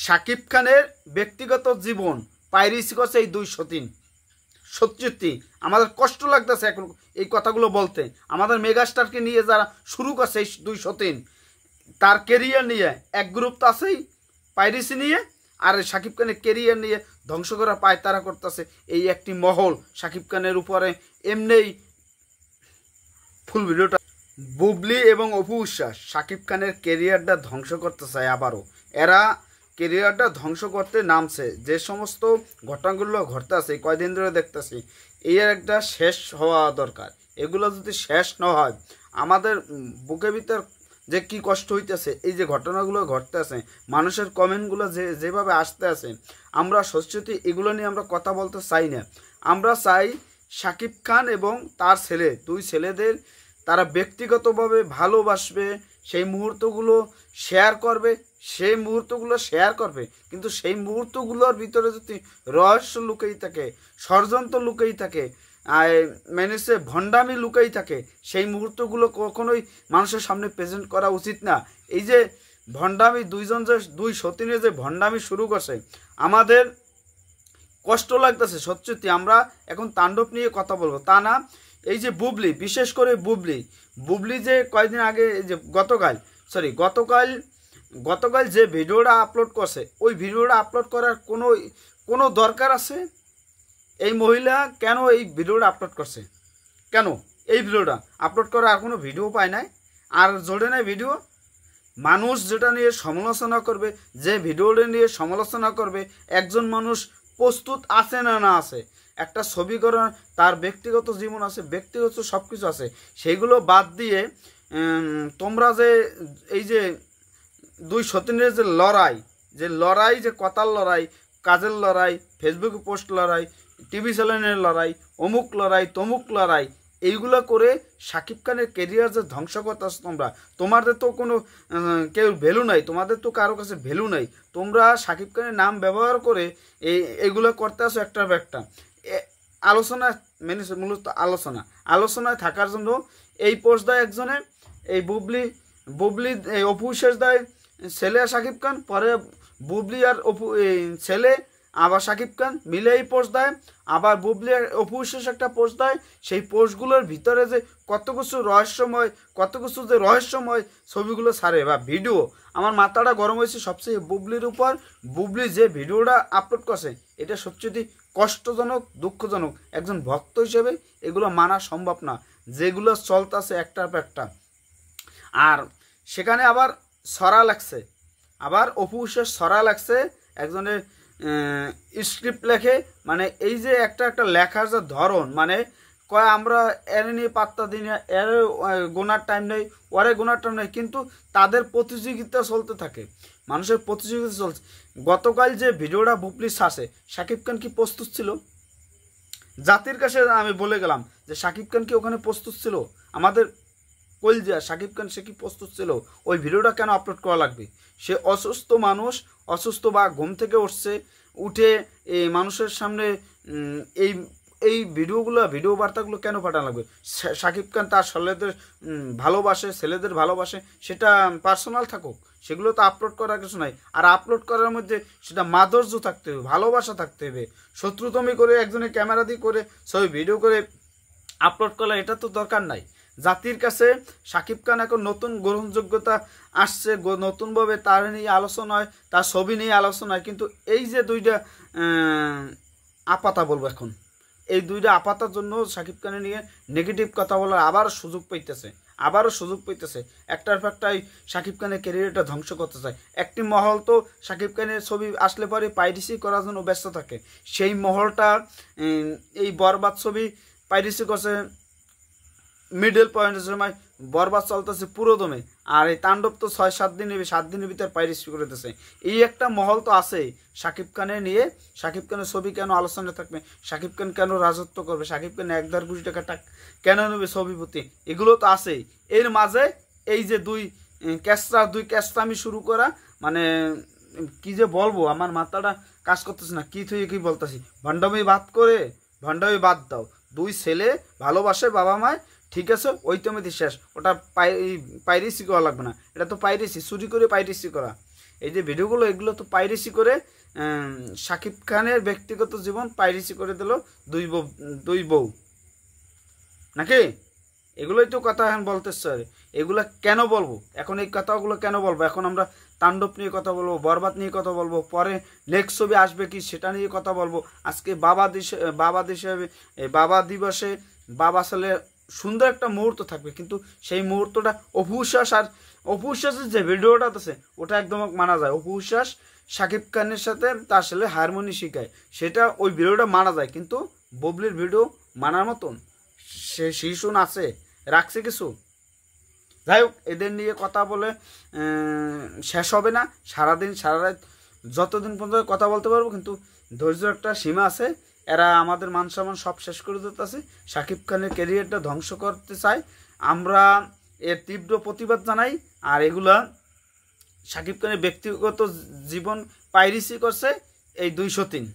শাকিব খানের ব্যক্তিগত জীবন পাইরেসি করছে এই 203। সত্যি আমাদের কষ্ট লাগতেছে এখন এই কথাগুলো বলতে। আমাদের মেগাস্টারকে নিয়ে যারা শুরু করছে এই 203, তার কেরিয়ার নিয়ে এক গ্রুপ তো আছেই পাইরেসি নিয়ে, আর শাকিব খানের কেরিয়ার নিয়ে ধ্বংস করার পায়তারা করতেছে এই একটি মহল শাকিব খানের উপরে। এমনিই ফুল ভিডিওটা। বুবলি এবং অপু বিশ্বাস শাকিব খানের কেরিয়ারটা ধ্বংস করতে চায় আবারও। এরা কেরিয়ারটা ধ্বংস করতে নামছে। যে সমস্ত ঘটনাগুলো ঘটতে আছে কয়দিন ধরে দেখতেছি, এর একটা শেষ হওয়া দরকার। এগুলো যদি শেষ না হয় আমাদের বুকের ভিতর যে কি কষ্ট হইতেছে, এই যে ঘটনাগুলো ঘটতে আছে, মানুষের কমেন্টগুলো যেভাবে আসতে আছে, আমরা সত্যি এগুলো নিয়ে আমরা কথা বলতে চাই না। আমরা চাই শাকিব খান এবং তার ছেলে, দুই ছেলেদের তারা ব্যক্তিগতভাবে ভালোবাসবে, সেই মুহূর্তগুলো শেয়ার করবে, কিন্তু সেই মুহূর্তগুলোর ভিতরে যদি রহস্য লুকাই থাকে, ষড়যন্ত্র লুকাই থাকে, মানে সে ভণ্ডামি লুকাই থাকে, সেই মুহূর্তগুলো কখনোই মানুষের সামনে প্রেজেন্ট করা উচিত না। এই যে ভণ্ডামি, দুই সতীনে যে ভণ্ডামি শুরু করছে, আমাদের কষ্ট লাগতেছে সত্যি। আমরা এখন তাণ্ডব নিয়ে কথা বলবো তা না। এই যে বুবলি, বিশেষ করে বুবলি যে কয়েকদিন আগে যে গতকাল যে ভিডিওটা আপলোড করছে, ওই ভিডিওটা আপলোড করার কোনো দরকার আছে? এই মহিলা কেন এই ভিডিওটা আপলোড করছে? কেন এই ভিডিওটা আপলোড করার আর কোনো ভিডিও পায় নাই, আর জোরে নাই ভিডিও? মানুষ যেটা নিয়ে সমালোচনা করবে, যে ভিডিওটা নিয়ে সমালোচনা করবে, একজন মানুষ প্রস্তুত আছে না আছে? একটা ছবি করার তার ব্যক্তিগত জীবন আছে, ব্যক্তিগত সব কিছু আছে। সেইগুলো বাদ দিয়ে তোমরা যে এই যে দুই সতীনের যে লড়াই, যে কথার লড়াই, কাজের লড়াই, ফেসবুকে পোস্ট লড়াই, টিভি চ্যানেলের লড়াই, অমুক লড়াই তমুক লড়াই, এইগুলো করে শাকিব খানের কেরিয়ার যে ধ্বংস করতেছ তোমাদের তো কোনো কেউ ভ্যালু নাই, তোমাদের তো কারো কাছে ভ্যালু নাই। তোমরা শাকিব খানের নাম ব্যবহার করে এইগুলো করতে আসো একটার পর একটা। আলোচনা মেনে মূলত আলোচনায় থাকার জন্য এই পোস্ট দেয় একজনে, এই বুবলি অপু বিশ্বাস দেয় ছেলে আর শাকিব খান, পরে বুবলি আর ছেলে আবার শাকিব খান মিলে এই পোস্ট দেয়, আবার বুবলি আর অপু বিশ্বাস একটা পোস্ট দেয়। সেই পোস্টগুলোর ভিতরে যে কত কিছু রহস্যময় ছবিগুলো ছাড়ে বা ভিডিও, আমার মাথাটা গরম হয়েছে সবচেয়ে বুবলির উপর। বুবলি যে ভিডিওটা আপলোড করছে এটা সবচেয়ে কষ্টজনক, দুঃখজনক। একজন ভক্ত হিসেবে এগুলো মানা সম্ভব না, যেগুলো চলতেছে একটার পর একটা। আর সেখানে আবার অপু বিশ্বাস ছড়া লাগছে, একজনের স্ক্রিপ্ট লেখে, মানে এই যে একটা লেখার যে ধরন, মানে কয় আমরা এর নিয়ে পাত্তা দিই না, এর গোনার টাইম নেই, ওরে গোনার টাইম নেই, কিন্তু তাদের প্রতিযোগিতা চলতে থাকে, মানুষের প্রতিযোগিতা চলছে। গতকাল যে ভিডিওটা বুবলি ছাড়ছে, শাকিব খান কি প্রস্তুত ছিল? জাতির কাছে আমি বলে গেলাম যে শাকিব খান কি ওখানে প্রস্তুত ছিল? আমাদের কলজিয়া শাকিব খান সে কি প্রস্তুত ছিল? ওই ভিডিওটা কেন আপলোড করা লাগবে? সে অসুস্থ মানুষ, অসুস্থ বা ঘুম থেকে উঠে এই মানুষের সামনে এই ভিডিও বার্তাগুলো কেন পাঠানো লাগবে? শাকিব খান তার ছেলেদের ভালোবাসে, সেটা পার্সোনাল থাকুক, সেগুলো তো আপলোড করার কিছু নাই। আর আপলোড করার মধ্যে সেটা মাধুর্য থাকতে হবে, ভালোবাসা থাকতে হবে। শত্রুতমি করে একজনের ক্যামেরা দিয়ে করে ছবি ভিডিও করে আপলোড করা, এটা তো দরকার নাই। জাতির কাছে শাকিব খান এখন নতুন গ্রহণযোগ্যতা আসছে, নতুনভাবে তার নিয়ে আলোচনা হয়, তার ছবি নিয়ে আলোচনা হয়। কিন্তু এই যে দুইটা আপাতা বলবো এখন, এই দুইটা আপাতার জন্য শাকিব খানের নিয়ে নেগেটিভ কথা বলার আবারও সুযোগ পাইতেছে। একটার পর একটাই শাকিব খানের ক্যারিয়ারটা ধ্বংস করতে চায়। একটি মহল তো শাকিব খানের ছবি আসলে পরে পাইরেসি করার জন্য ব্যস্ত থাকে। সেই মহলটা এই বরবাদ ছবি পাইরেসি করছে মিডল পয়েন্টের সময়, বরবাদ চলতেছে পুরো দমে, আর এই তাণ্ডব তো 6-7 দিনের ভিতর পাইরেসি করে দিতেছে। এই একটা মহল তো আছেই শাকিব খানের নিয়ে। শাকিব খানের ছবি কেন আলোচনায় থাকবে? শাকিব খান কেন রাজত্ব করবে? শাকিব খান 1.5 কোটি টাকা কেন নেবে ছবি প্রতি? এগুলো তো আছেই। এর মাঝে এই যে দুই ক্যাস্টামি শুরু করা, মানে কি যে বলবো, আমার মাথাটা কাজ করতেছে না, কি থেকে কি বলতেছি। ভণ্ডামি বাদ দাও। দুই ছেলে ভালোবাসে বাবা মায়, ঠিক আছে, ওই তো মেয়েদের শেষ। ওটা পাইরেসি করা লাগবে না, এটা তো পাইরেসি, চুরি করে পাইরেসি করা। এই যে ভিডিওগুলো এগুলো তো পাইরেসি করে শাকিব খানের ব্যক্তিগত জীবন পাইরেসি করে দিল দুই বউ নাকি? এগুলোই তো কথা এখন বলতে স্যার। এগুলা কেন বলবো এখন, এই কথাগুলো কেন বলবো এখন? আমরা তাণ্ডব নিয়ে কথা বলবো, বরবাদ নিয়ে কথা বলবো, পরে নেক্সট ছবি আসবে কি সেটা নিয়ে কথা বলবো। আজকে বাবা দিবসে বাবা ছেলে সুন্দর একটা মুহূর্ত থাকবে, কিন্তু সেই মুহূর্তটা অপু বিশ্বাসের যে ভিডিওটা আছে ওটা একদম মানা যায়। অপু বিশ্বাস শাকিব খানের সাথে তার ছেলে হারমোনি শিখায়, সেটা ওই ভিডিওটা মানা যায়, কিন্তু ববলির ভিডিও মানার মতন সে শিশুন আছে রাখছে কিছু? যাই হোক, এদের নিয়ে কথা বলে শেষ হবে না। সারাদিন সারা রাত যতদিন পর্যন্ত কথা বলতে পারবো, কিন্তু ধৈর্যের একটা সীমা আছে। এরা আমাদের মান সম্মান সব শেষ করে দিতেছে, শাকিব খানের ক্যারিয়ারটা ধ্বংস করতে চায়। আমরা এর তীব্র প্রতিবাদ জানাই। আর এগুলা শাকিব খানের ব্যক্তিগত জীবন পাইরেসি করছে এই 203।